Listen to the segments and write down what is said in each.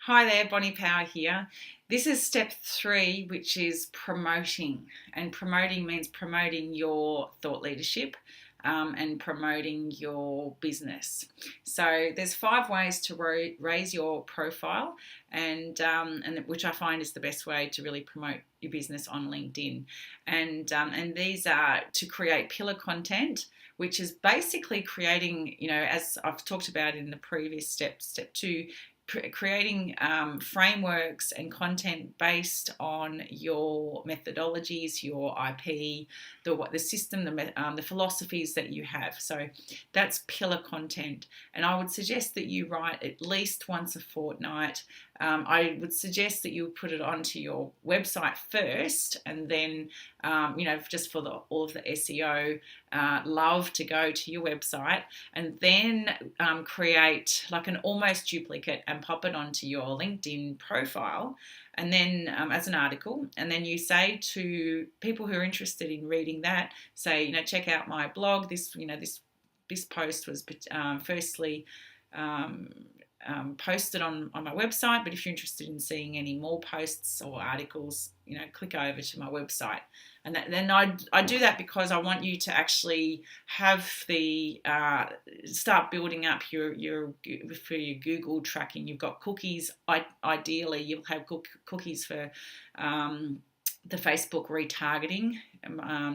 Hi there, Bonnie Power here. This is step 3, which is promoting. And promoting means promoting your thought leadership and promoting your business. So there's 5 ways to raise your profile, and which I find is the best way to really promote your business on LinkedIn. And these are to create pillar content, which is basically creating, as I've talked about in the previous step 2, creating frameworks and content based on your methodologies, your IP, the system, the philosophies that you have. So that's pillar content, and I would suggest that you write at least once a fortnight. I would suggest that you put it onto your website first, and then just for all of the SEO, love to go to your website and then create like an almost duplicate and pop it onto your LinkedIn profile, and then as an article, and then you say to people who are interested in reading that, say, check out my blog. This post was firstly posted on my website, but if you're interested in seeing any more posts or articles, click over to my website. And then I do that because I want you to actually have the start building up your for your Google tracking. You've got cookies. Ideally, you'll have cookies for the Facebook retargeting.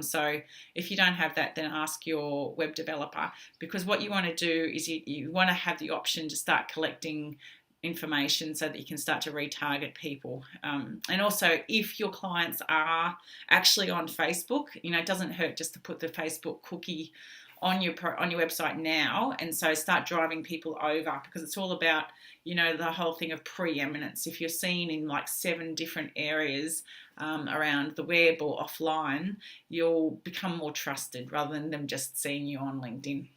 So if you don't have that, then ask your web developer, because what you want to do is you want to have the option to start collecting information so that you can start to retarget people. And also, if your clients are actually on Facebook, it doesn't hurt just to put the Facebook cookie on your website now, and so start driving people over, because it's all about the whole thing of preeminence. If you're seen in like 7 different areas around the web or offline, you'll become more trusted rather than them just seeing you on LinkedIn.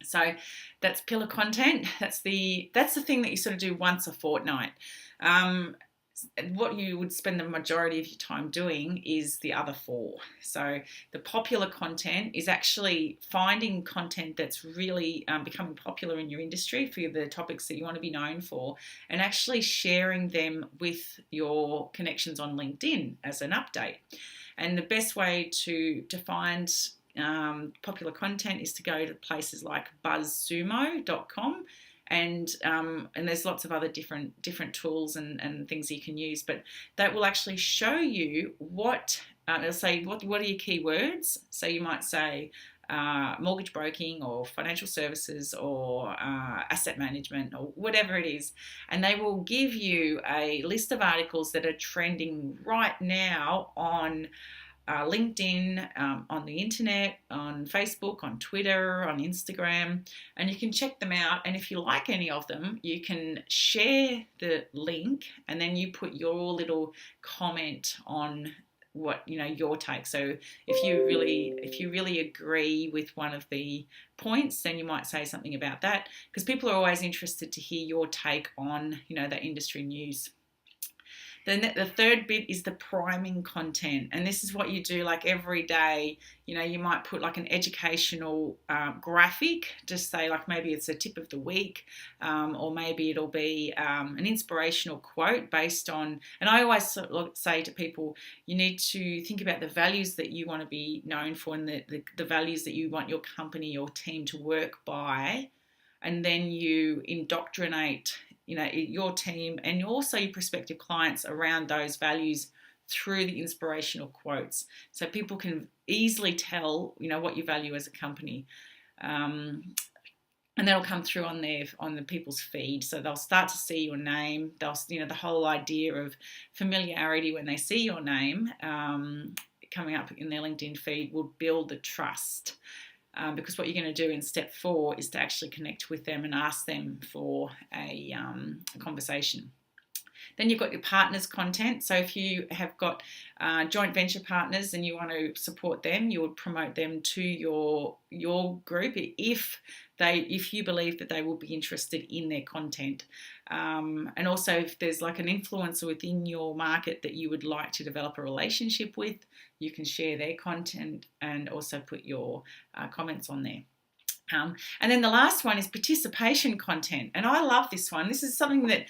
So that's pillar content. That's the thing that you sort of do once a fortnight. What you would spend the majority of your time doing is the other 4. So the popular content is actually finding content that's really becoming popular in your industry for the topics that you want to be known for, and actually sharing them with your connections on LinkedIn as an update. And the best way to find popular content is to go to places like buzzsumo.com, and there's lots of other different tools and things you can use, but that will actually show you what it'll say. What are your keywords? So you might say mortgage broking or financial services or asset management or whatever it is, and they will give you a list of articles that are trending right now on LinkedIn, on the internet, on Facebook, on Twitter, on Instagram, and you can check them out. And if you like any of them, you can share the link, and then you put your little comment on what your take. So if you really agree with one of the points, then you might say something about that, because people are always interested to hear your take on that industry news. Then the third bit is the priming content, and this is what you do like every day. You might put like an educational graphic, just say like maybe it's a tip of the week, or maybe it'll be an inspirational quote based on. And I always say to people, you need to think about the values that you want to be known for, and the values that you want your company, your team to work by, and then you indoctrinate your team and also your prospective clients around those values through the inspirational quotes, so people can easily tell what you value as a company, and that'll come through on the people's feed. So they'll start to see your name. They'll the whole idea of familiarity, when they see your name coming up in their LinkedIn feed, will build the trust. Because what you're going to do in step 4 is to actually connect with them and ask them for a conversation. Then you've got your partners content. So if you have got joint venture partners and you want to support them, you would promote them to your group if you believe that they will be interested in their content. And also, if there's like an influencer within your market that you would like to develop a relationship with, you can share their content and also put your comments on there. And then the last one is participation content. And I love this one. This is something that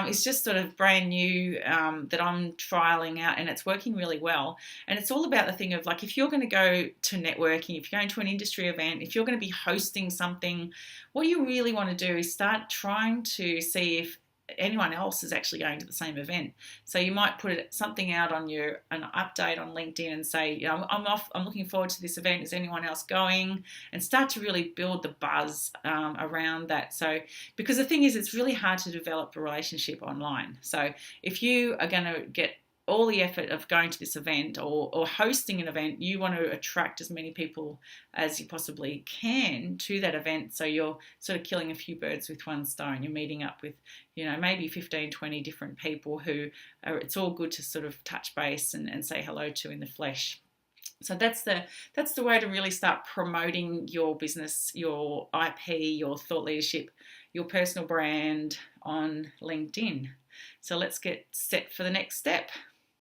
is just sort of brand new that I'm trialing out, and it's working really well. And it's all about the thing of like, if you're going to go to networking, if you're going to an industry event, if you're going to be hosting something, what you really want to do is start trying to see if anyone else is actually going to the same event. So you might put something out on an update on LinkedIn and say, you know, I'm looking forward to this event. Is anyone else going? And start to really build the buzz around that. So, because the thing is, it's really hard to develop a relationship online. So if you are going to get all the effort of going to this event or hosting an event, you want to attract as many people as you possibly can to that event. So you're sort of killing a few birds with one stone. You're meeting up with, you know, maybe 15, 20 different people who it's all good to sort of touch base and say hello to in the flesh. So that's the way to really start promoting your business, your IP, your thought leadership, your personal brand on LinkedIn. So let's get set for the next step.